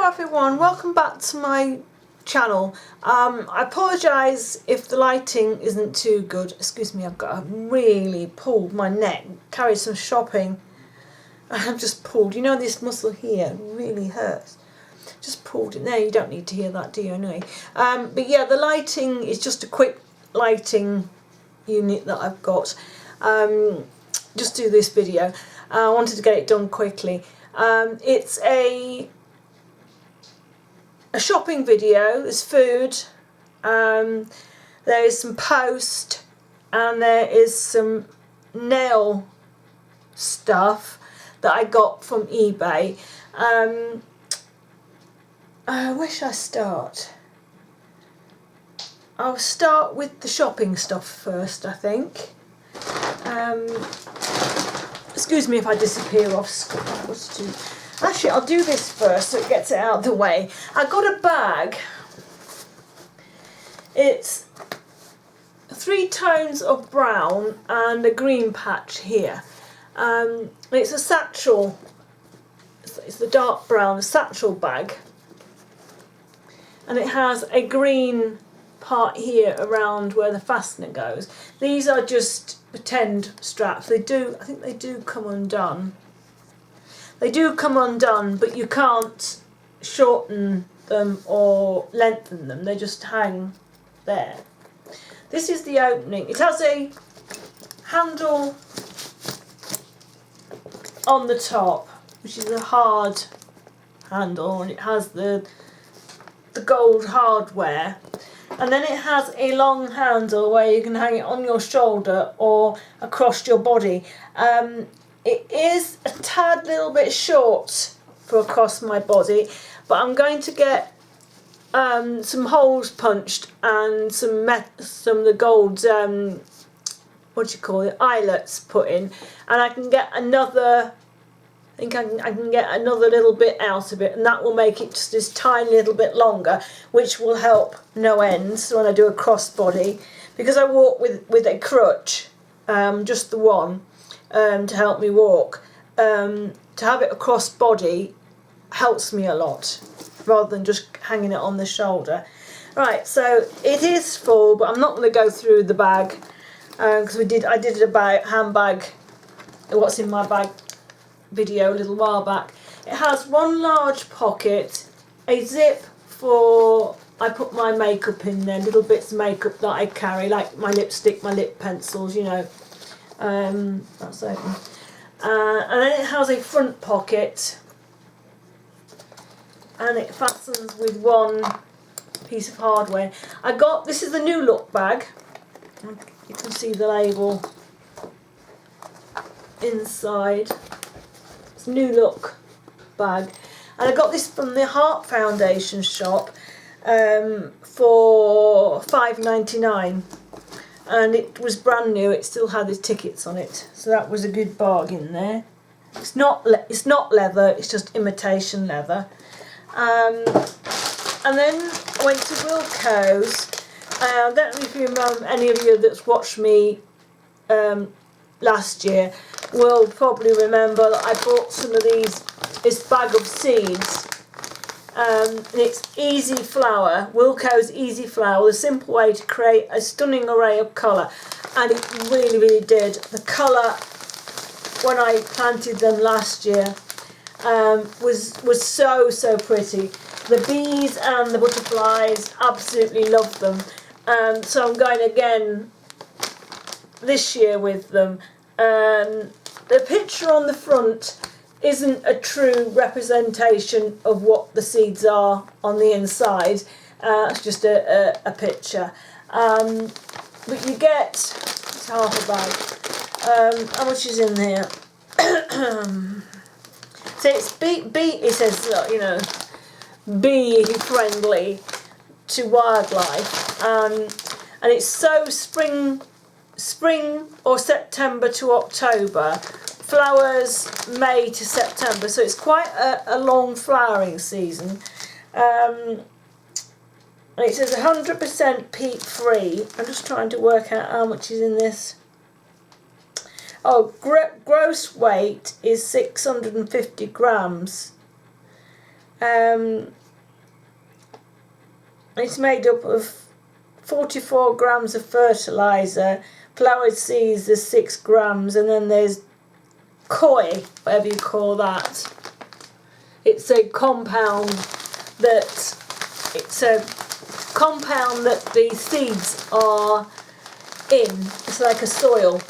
Hello everyone, welcome back to my channel. I apologise if the lighting isn't too good. Excuse me, I've really pulled my neck, carried some shopping. I've just pulled, you know this muscle here really hurts. Just pulled it there, you don't need to hear that, do you, anyway? But yeah, the lighting is just a quick lighting unit that I've got. Just do this video. I wanted to get it done quickly. It's a shopping video. There's food, there is some post, and there is some nail stuff that I got from eBay. Where should I start? I'll start with the shopping stuff first, I think. Excuse me if I disappear off screen. Actually, I'll do this first so it gets it out of the way. I got a bag. It's 3 tones of brown and a green patch here. It's a satchel. It's the dark brown satchel bag. And it has a green part here around where the fastener goes. These are just pretend straps. I think they do come undone. They do come undone, but you can't shorten them or lengthen them. They just hang there. This is the opening. It has a handle on the top, which is a hard handle, and it has the gold hardware. And then it has a long handle where you can hang it on your shoulder or across your body. It is a tad little bit short for across my body, but I'm going to get some holes punched and some of the gold eyelets put in, and I can get another. I think I can get another little bit out of it, and that will make it just this tiny little bit longer, which will help no end when I do a crossbody, because I walk with a crutch, just the one, to help me walk. To have it across body helps me a lot, rather than just hanging it on the shoulder. Right, so it is full, but I'm not going to go through the bag, because I did a handbag, what's in my bag video a little while back. It has one large pocket, a zip for, I put my makeup in there, little bits of makeup that I carry, like my lipstick, my lip pencils, you know. That's open. And then it has a front pocket, and it fastens with one piece of hardware. This is the New Look bag. You can see the label inside. New Look bag, and I got this from the Heart Foundation shop for $5.99, and it was brand new. It still had the tickets on it, so that was a good bargain there. It's not leather, it's just imitation leather. And then I went to Wilko's. I don't know if you remember, any of you that's watched me last year will probably remember that I bought some of this bag of seeds, and it's Easy Flower, Wilko's Easy Flower, the simple way to create a stunning array of colour, and it really did. The colour, when I planted them last year, was so pretty. The bees and the butterflies absolutely loved them, so I'm going again this year with them. The picture on the front isn't a true representation of what the seeds are on the inside. It's just a picture. But you get, it's half a bag. How much is in here? So it's it says, you know, bee friendly to wildlife, and it's so spring or September to October, flowers May to September, so it's quite a long flowering season. And it says 100% peat free. I'm just trying to work out how much is in this. Oh, gross weight is 650 grams. It's made up of 44 grams of fertiliser, flowered seeds there's 6 grams, and then there's koi, whatever you call that. It's a compound that the seeds are in. It's like a soil,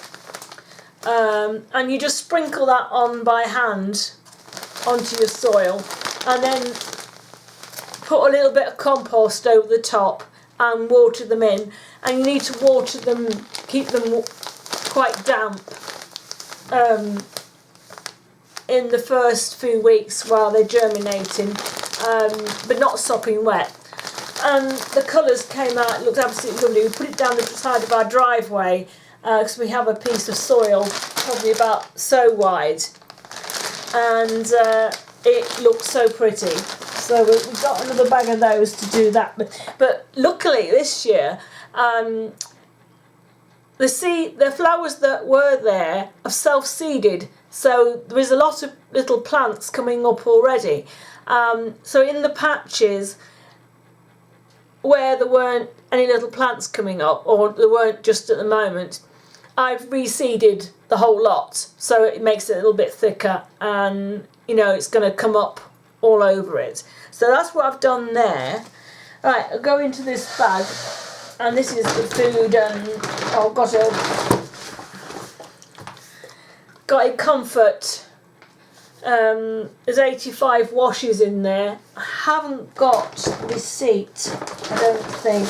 and you just sprinkle that on by hand onto your soil, and then put a little bit of compost over the top and water them in. And you need to water them, keep them quite damp in the first few weeks while they're germinating, but not sopping wet. And the colours came out, it looked absolutely lovely. We put it down the side of our driveway because we have a piece of soil probably about so wide, and it looked so pretty. So we got another bag of those to do that. But luckily this year, the flowers that were there have self-seeded. So there is a lot of little plants coming up already. So in the patches where there weren't any little plants coming up, or there weren't just at the moment, I've reseeded the whole lot. So it makes it a little bit thicker, and it's going to come up all over it. So that's what I've done there. Right, I'll go into this bag, and this is the food, and got a comfort. There's 85 washes in there. I haven't got the receipt, I don't think.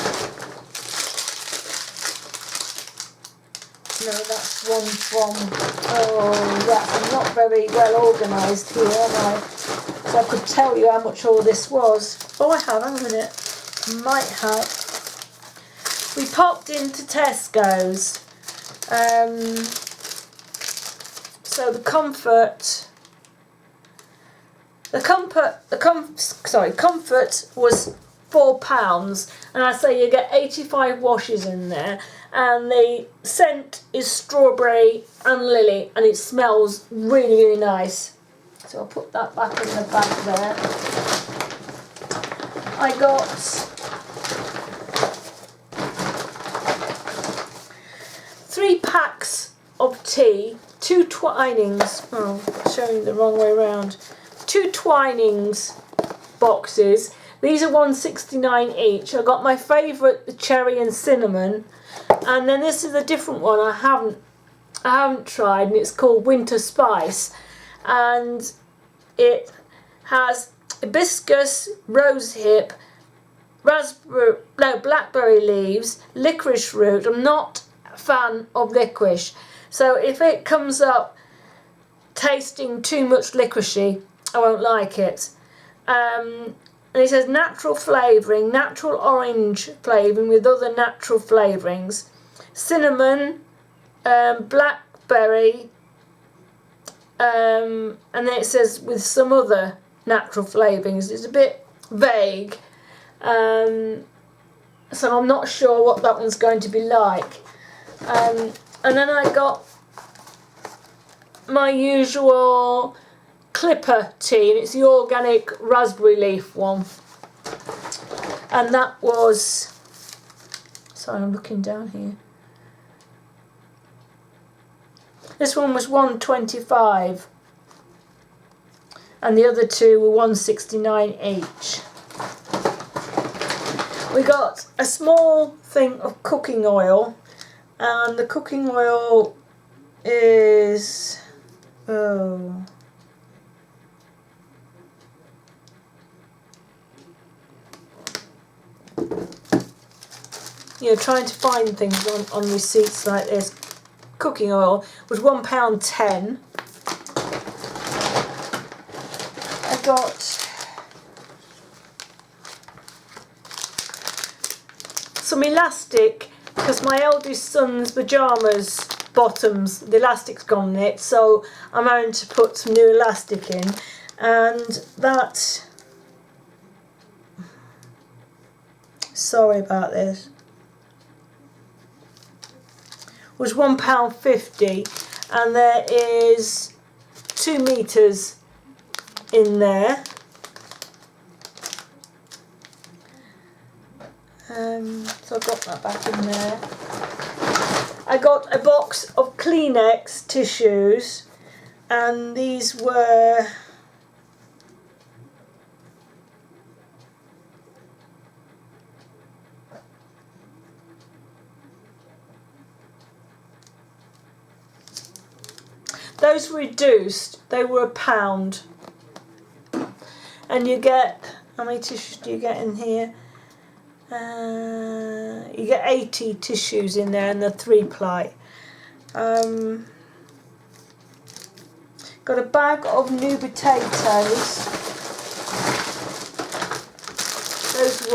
No, that's one from, I'm not very well organised here, am I? So I could tell you how much all this was. Oh, I have, hang on a minute. Might have. We popped into Tesco's. So the comfort was £4, and I say you get 85 washes in there, and the scent is strawberry and lily, and it smells really, really nice. So I'll put that back in the bag there. I got 3 packs of tea, 2 Twinings, showing the wrong way around, 2 Twinings boxes. These are £1.69 each. I got my favourite, the cherry and cinnamon, and then this is a different one I haven't tried, and it's called Winter Spice, and it has hibiscus, rosehip, blackberry leaves, licorice root. I'm not a fan of licorice, so if it comes up tasting too much licoricey, I won't like it. And it says natural flavouring, natural orange flavouring with other natural flavourings, cinnamon, blackberry, and then it says with some other natural flavourings. It's a bit vague, so I'm not sure what that one's going to be like. And then I got my usual Clipper tea, and it's the organic raspberry leaf one, and that was, sorry, I'm looking down here, this one was £1.25, and the other two were £1.69 each. We got a small thing of cooking oil, and the cooking oil is trying to find things on receipts like this. Cooking oil was £1.10. I got some elastic, because my eldest son's pyjamas bottoms, the elastic's gone in it, so I'm having to put some new elastic in, and that, sorry about this, was £1.50, and there is 2 meters in there. So I got that back in there. I got a box of Kleenex tissues, and these were those reduced. They were £1, and you get, how many tissues do you get in here? You get 80 tissues in there, and they're 3-ply. Got a bag of new potatoes. Those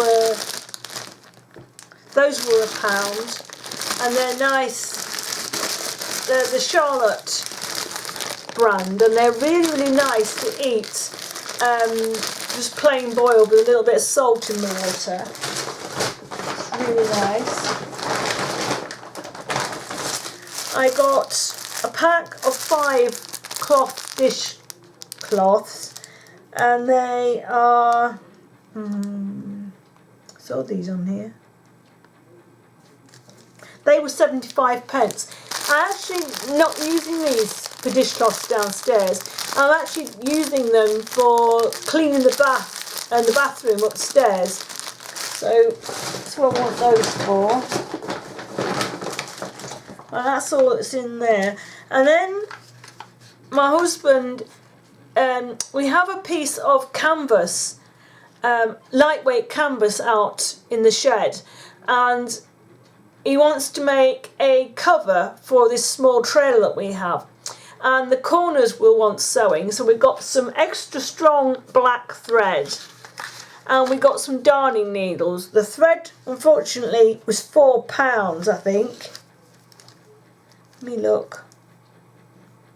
were £1, and they're nice. They're the Charlotte brand, and they're really nice to eat. Just plain boiled with a little bit of salt in the water. It's really nice. I got a pack of 5 cloth dishcloths, and they are, saw these on here. They were 75p. I'm actually not using these for dishcloths downstairs. I'm actually using them for cleaning the bath and the bathroom upstairs. So that's what I want those for. And that's all that's in there. And then my husband, we have a piece of canvas, lightweight canvas out in the shed, and he wants to make a cover for this small trailer that we have, and the corners will want sewing. So we've got some extra strong black thread, and we got some darning needles. The thread, unfortunately, was £4, I think. Let me look.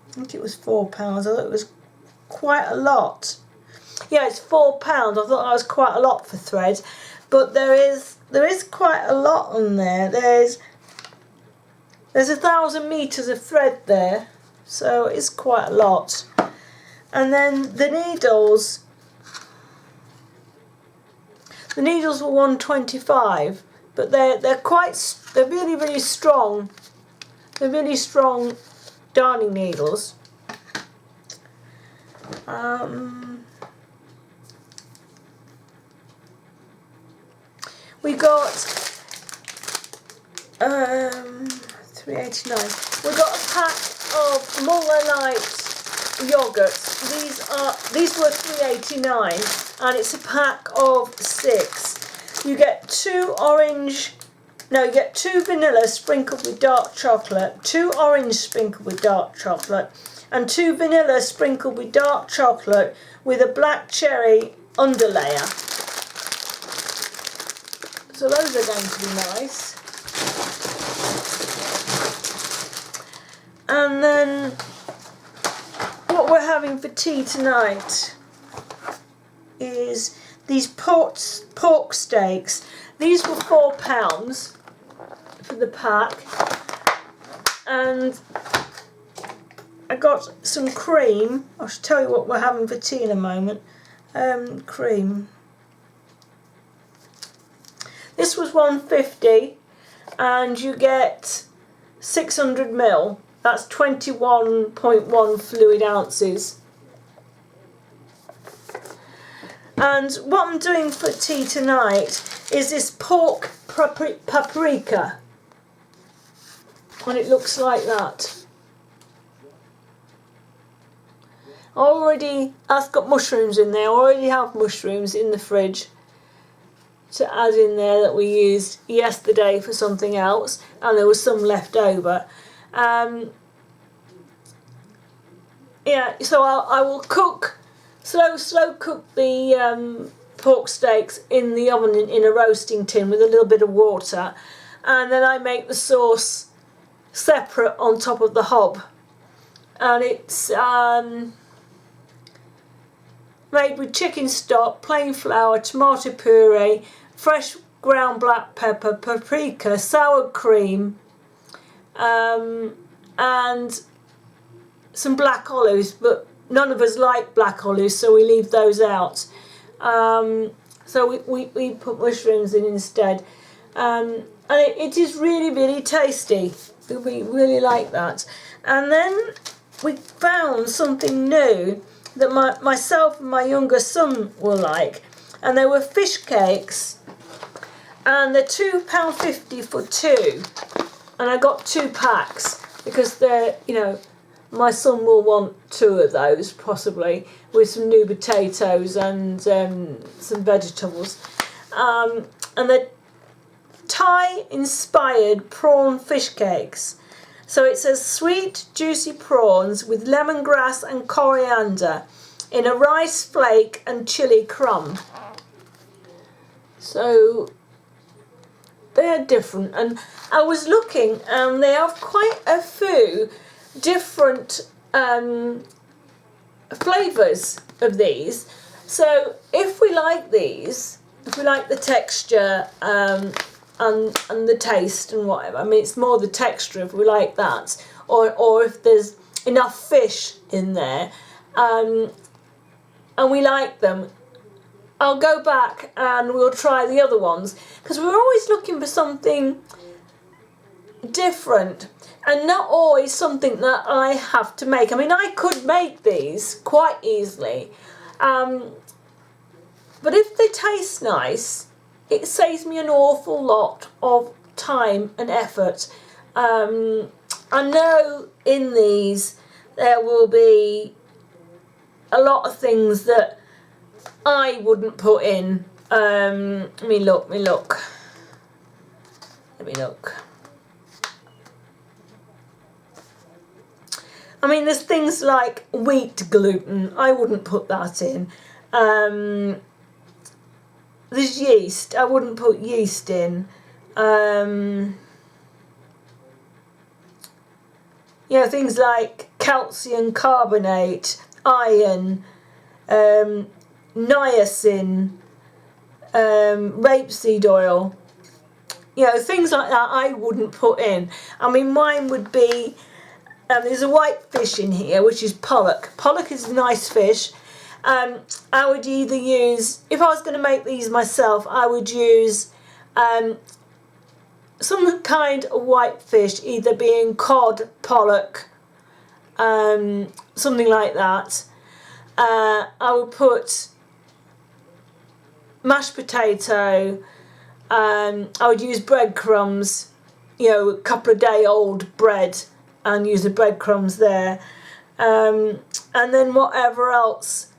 I think it was £4. I thought it was quite a lot. Yeah, it's £4. I thought that was quite a lot for thread, but there is quite a lot on there. There's 1,000 meters of thread there, so it's quite a lot. And then the needles were 125, but they're really strong. They're really strong darning needles. We got £3.89. We got a pack of Muller Light yogurts. These were £3.89, and it's a pack of 6. You get 2 vanilla sprinkled with dark chocolate, 2 orange sprinkled with dark chocolate, and 2 vanilla sprinkled with dark chocolate with a black cherry underlayer. So those are going to be nice. And then what we're having for tea tonight is these pork steaks. These were £4 for the pack, and I got some cream. I should tell you what we're having for tea in a moment. Cream. This was £1.50, and you get 600ml. That's 21.1 fluid ounces. And what I'm doing for tea tonight is this pork paprika, and it looks like that. That's got mushrooms in there. I already have mushrooms in the fridge to add in there that we used yesterday for something else, and there was some left over. So I will cook, slow cook the pork steaks in the oven in a roasting tin with a little bit of water, and then I make the sauce separate on top of the hob, and it's made with chicken stock, plain flour, tomato puree, fresh ground black pepper, paprika, sour cream, and some black olives, but none of us like black olives, so we leave those out. So we put mushrooms in instead. And it is really, really tasty. We really like that. And then we found something new that myself and my younger son will like, and they were fish cakes, and they're £2.50 for two, and I got 2 packs because they're, you know, my son will want 2 of those possibly, with some new potatoes and some vegetables, and they're Thai inspired prawn fish cakes. So it says sweet juicy prawns with lemongrass and coriander in a rice flake and chili crumb. So they're different, and I was looking and they have quite a few different flavours of these. So if we like these, if we like the texture and the taste and whatever, I mean it's more the texture if we like that, or if there's enough fish in there and we like them, I'll go back and we'll try the other ones, because we're always looking for something different and not always something that I have to make. I mean, I could make these quite easily, but if they taste nice, it saves me an awful lot of time and effort. I know in these there will be a lot of things that I wouldn't put in. Let me look. I mean, there's things like wheat gluten. I wouldn't put that in. There's yeast. I wouldn't put yeast in. You know, things like calcium carbonate, iron, niacin, rapeseed oil. You know, things like that I wouldn't put in. I mean, mine would be, there's a white fish in here, which is pollock. Pollock is a nice fish. I would either use, if I was going to make these myself, I would use some kind of white fish, either being cod, pollock, something like that. I would put mashed potato, I would use breadcrumbs, you know, a couple of day old bread, and use the breadcrumbs there, and then whatever else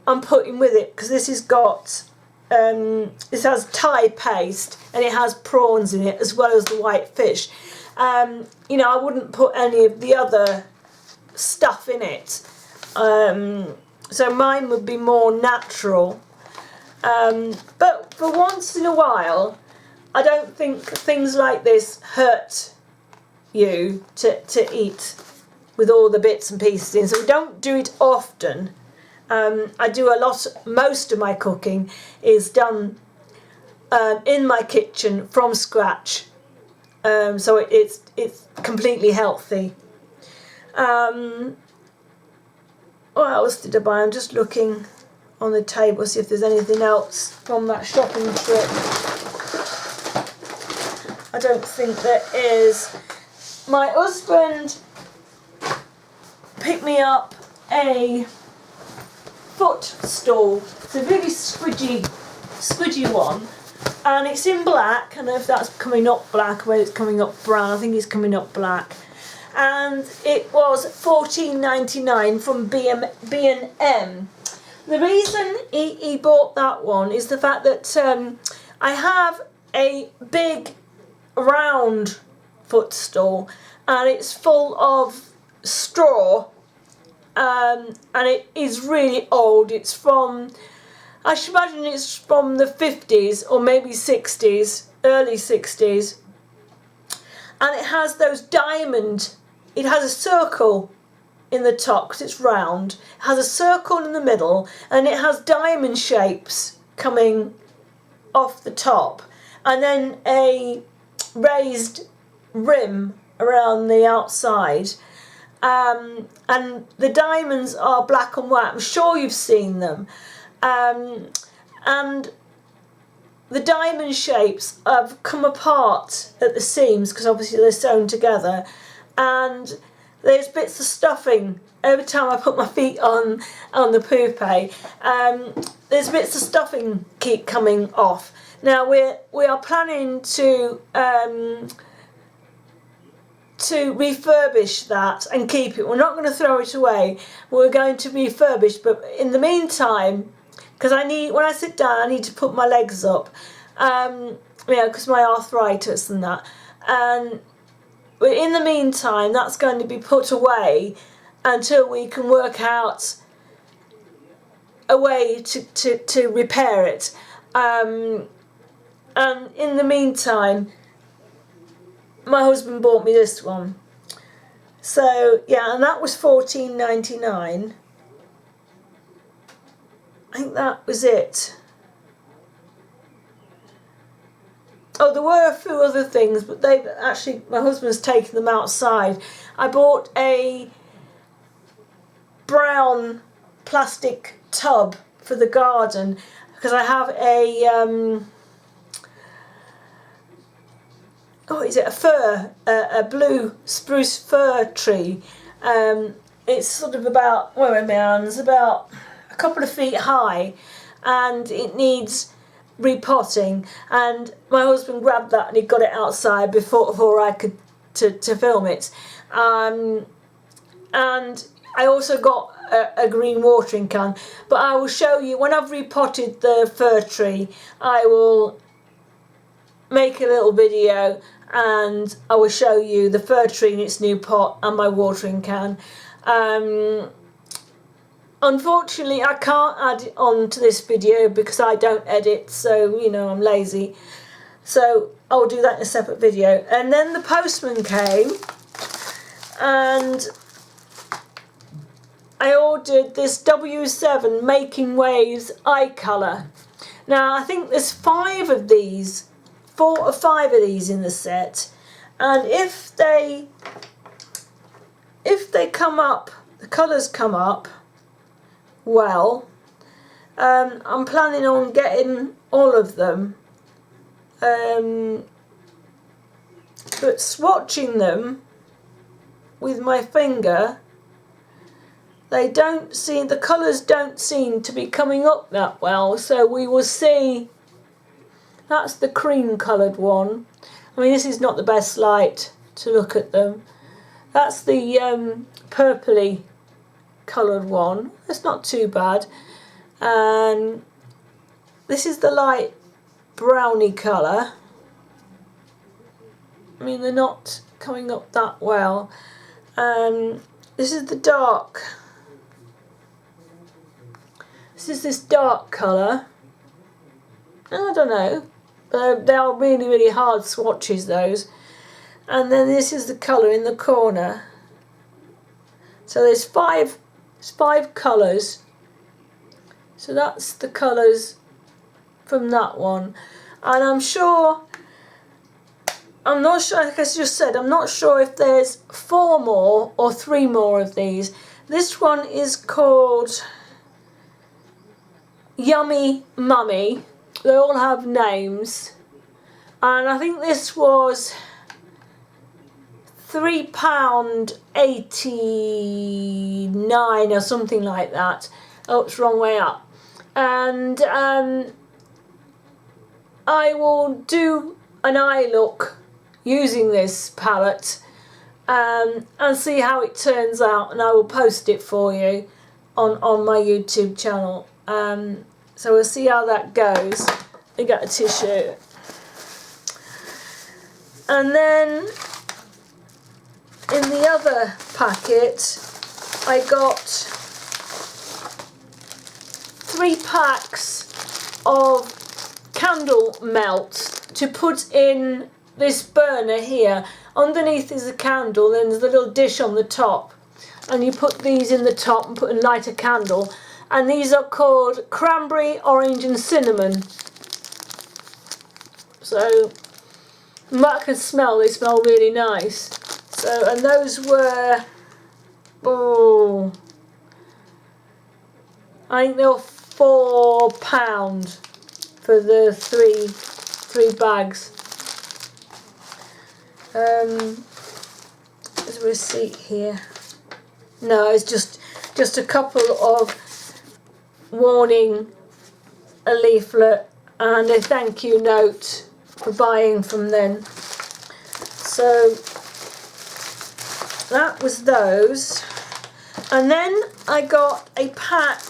I'm putting with it, because this has got this has Thai paste and it has prawns in it as well as the white fish. You know, I wouldn't put any of the other stuff in it, so mine would be more natural, but for once in a while I don't think things like this hurt you to eat with all the bits and pieces in, so we don't do it often. I do a lot, most of my cooking is done in my kitchen from scratch, so it's completely healthy. What else did I buy? I'm just looking on the table, see if there's anything else from that shopping trip. I don't think there is. My husband picked me up a footstool. It's a really squidgy one, and it's in black. I don't know if that's coming up black, whether it's coming up brown. I think it's coming up black. And it was $14.99 from B&M. The reason he bought that one is the fact that I have a big round footstool and it's full of straw, and it is really old. It's from, I should imagine it's from the 50s or maybe 60s, early 60s, and it has those it has a circle in the top because it's round. It has a circle in the middle and it has diamond shapes coming off the top, and then a raised rim around the outside, and the diamonds are black and white. I'm sure you've seen them, and the diamond shapes have come apart at the seams because obviously they're sewn together, and there's bits of stuffing every time I put my feet on the poupée. There's bits of stuffing keep coming off. Now we are planning to refurbish that and keep it. We're not going to throw it away. We're going to refurbish, but in the meantime, because when I sit down, I need to put my legs up, because my arthritis and that. But in the meantime, that's going to be put away until we can work out a way to repair it. And in the meantime, my husband bought me this one. So yeah, and that was $14.99. I think that was it. Oh, there were a few other things, but my husband's taken them outside. I bought a brown plastic tub for the garden because I have a blue spruce fir tree. It's sort of about about a couple of feet high, and it needs repotting, and my husband grabbed that and he got it outside before I could to film it. And I also got a green watering can, but I will show you when I've repotted the fir tree. I will make a little video and I will show you the fir tree in its new pot and my watering can. Unfortunately, I can't add it on to this video because I don't edit, so I'm lazy. So I'll do that in a separate video. And then the postman came, and I ordered this W7 Making Waves eye colour. Now I think there's 4 or 5 of these in the set, and if they come up, the colours come up well, I'm planning on getting all of them, but swatching them with my finger, the colours don't seem to be coming up that well, so we will see. That's the cream coloured one. I mean, this is not the best light to look at them. That's the purpley coloured one. It's not too bad. And this is the light browny colour. I mean, they're not coming up that well. This is the dark. This dark colour. I don't know. They are really, really hard swatches, those. And then this is the colour in the corner. So there's 5 colours. So that's the colours from that one. And I'm not sure, like I just said, I'm not sure if there's 4 more or 3 more of these. This one is called Yummy Mummy. They all have names. And I think this was £3.89 or something like that. Oh, it's wrong way up. And I will do an eye look using this palette and see how it turns out, and I will post it for you on my YouTube channel. So we'll see how that goes. We got a tissue. And then in the other packet, I got 3 packs of candle melt to put in this burner here. Underneath is a candle, then there's a little dish on the top, and you put these in the top and light a candle. And these are called cranberry, orange and cinnamon. So I can smell, they smell really nice. So, and those were, I think they were £4 for the three bags. There's a receipt here. No, it's just a couple of warning, a leaflet and a thank you note for buying from them. So that was those. And then I got a pack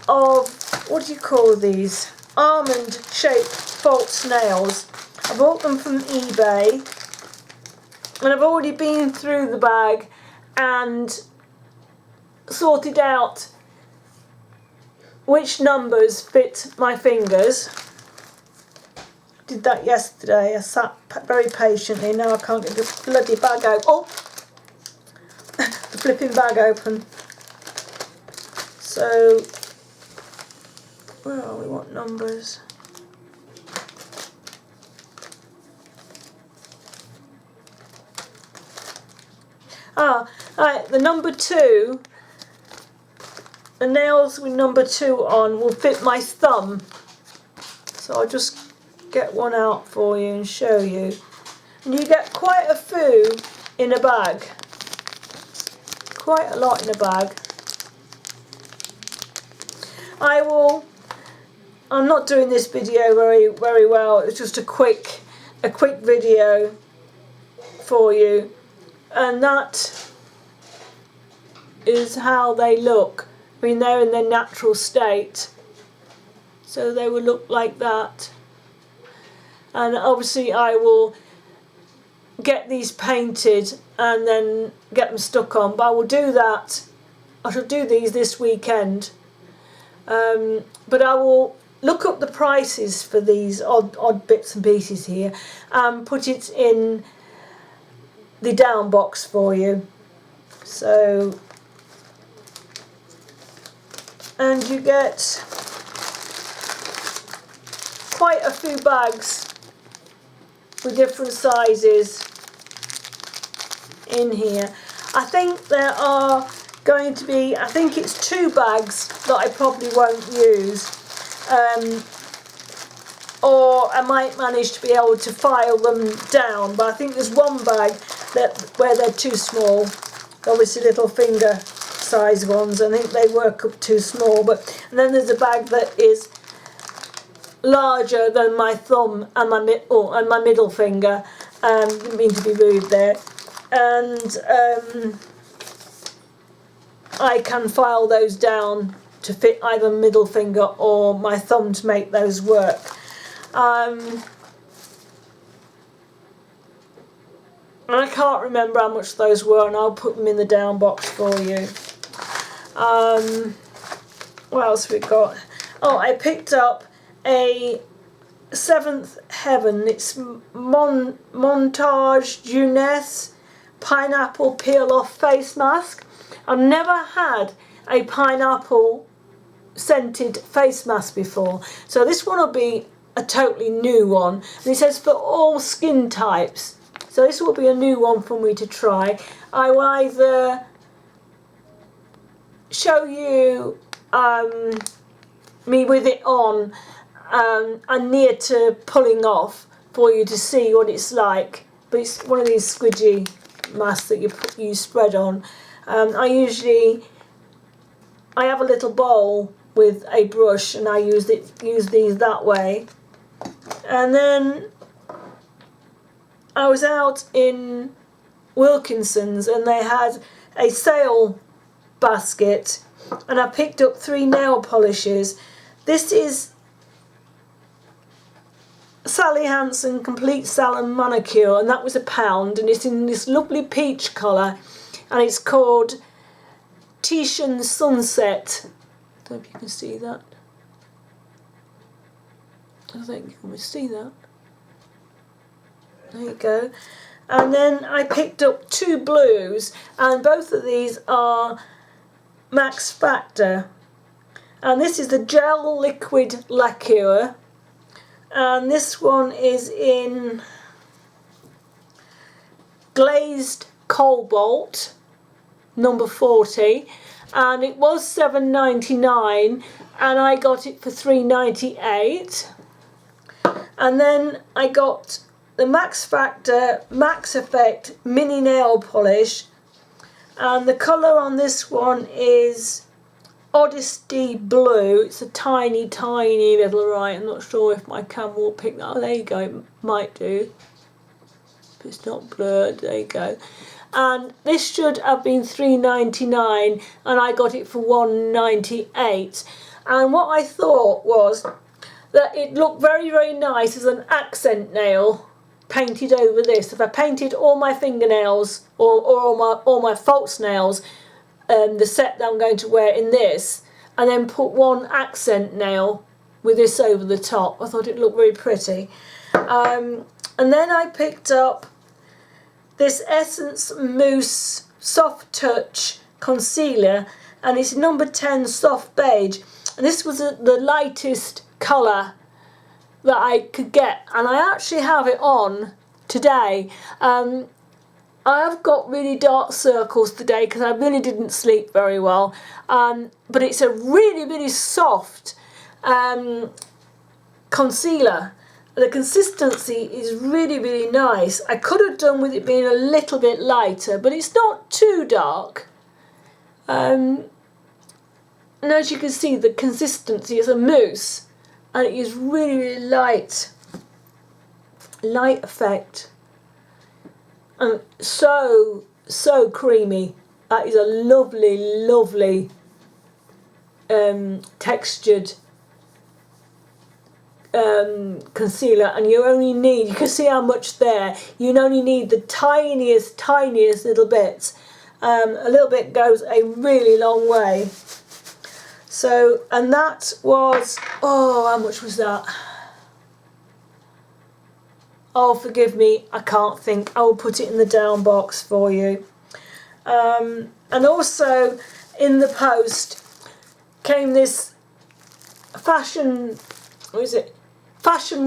of, what do you call these? Almond shaped false nails. I bought them from eBay and I've already been through the bag and sorted out which numbers fit my fingers. Did that yesterday. I sat very patiently. Now I can't get the bloody bag open. Oh! The flipping bag open. So, where are we? What numbers? Right, the number 2, the nails with number 2 on will fit my thumb. So I'll just get one out for you and show you. And you get quite a few in a bag. Quite a lot in a bag. I'm not doing this video very well. It's just a quick video for you. And that is how they look. I mean, they're in their natural state. So they will look like that. And obviously I will get these painted and then get them stuck on. But I will do that. I shall do these this weekend. But I will look up the prices for these odd bits and pieces here and put it in the down box for you. So, and you get quite a few bags with different sizes in here. I think there are going to be, I think it's 2 bags that I probably won't use, or I might manage to be able to file them down, but I think there's 1 bag where they're too small, obviously little finger size ones. I think they work up too small, and then there's a bag that is larger than my thumb and my middle finger. Didn't mean to be rude there. And I can file those down to fit either middle finger or my thumb to make those work. I can't remember how much those were, and I'll put them in the down box for you. What else we got? Oh, I picked up a Seventh Heaven. It's Montage Jeunesse pineapple peel off face mask. I've never had a pineapple scented face mask before, so this one will be a totally new one. And it says for all skin types, so this will be a new one for me to try. I will either show you me with it on and near to pulling off for you to see what it's like, but it's one of these squidgy masks that you spread on. I have a little bowl with a brush and I use these that way. And then I was out in Wilkinson's and they had a sale basket and I picked up 3 nail polishes. This is Sally Hansen Complete Salon Manicure, and that was £1, and it's in this lovely peach colour, and it's called Titian Sunset. I don't know if you can see that. I think you can see that. There you go. And then I picked up 2 blues, and both of these are Max Factor. And this is the Gel Liquid Lacquer. And this one is in Glazed Cobalt, number 40. and it was $7.99, and I got it for $3.98. And then I got the Max Factor Max Effect Mini Nail Polish, and the colour on this one is Odyssey Blue. It's a tiny little, right, I'm not sure if my camera will pick that. Oh, there you go, it might do. If it's not blurred, there you go. And this should have been $3.99, and I got it for $1.98. And what I thought was that it looked very nice as an accent nail painted over this. If I painted all my fingernails or all my false nails, the set that I'm going to wear in this, and then put one accent nail with this over the top, I thought it looked very pretty. And then I picked up this Essence Mousse Soft Touch Concealer, and it's number 10 Soft Beige, and this was the lightest colour that I could get, and I actually have it on today. I have got really dark circles today because I really didn't sleep very well, but it's a really soft concealer. The consistency is really nice. I could have done with it being a little bit lighter, but it's not too dark. And as you can see, the consistency is a mousse, and it is really light effect, and so creamy. That is a lovely textured concealer, and you can see how much there. You only need the tiniest little bits. A little bit goes a really long way. So, and that was, oh, how much was that? Oh, forgive me, I can't think. I will put it in the down box for you. And also in the post came this Fashion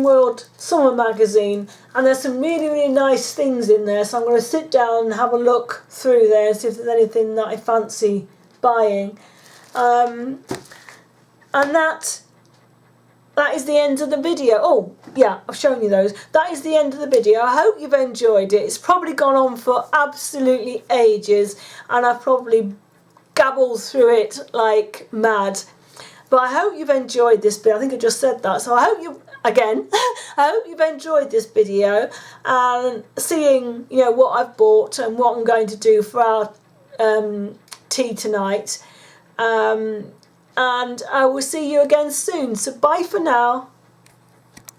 World Summer Magazine, and there's some really nice things in there, so I'm going to sit down and have a look through there and see if there's anything that I fancy buying. And that is the end of the video. Oh yeah, I've shown you those. That is the end of the video. I hope you've enjoyed it. It's probably gone on for absolutely ages, and I've probably gabbled through it like mad. But I hope you've enjoyed this bit. I think I just said that. So I hope I hope you've enjoyed this video and seeing, you know, what I've bought and what I'm going to do for our tea tonight. And I will see you again soon. So bye for now.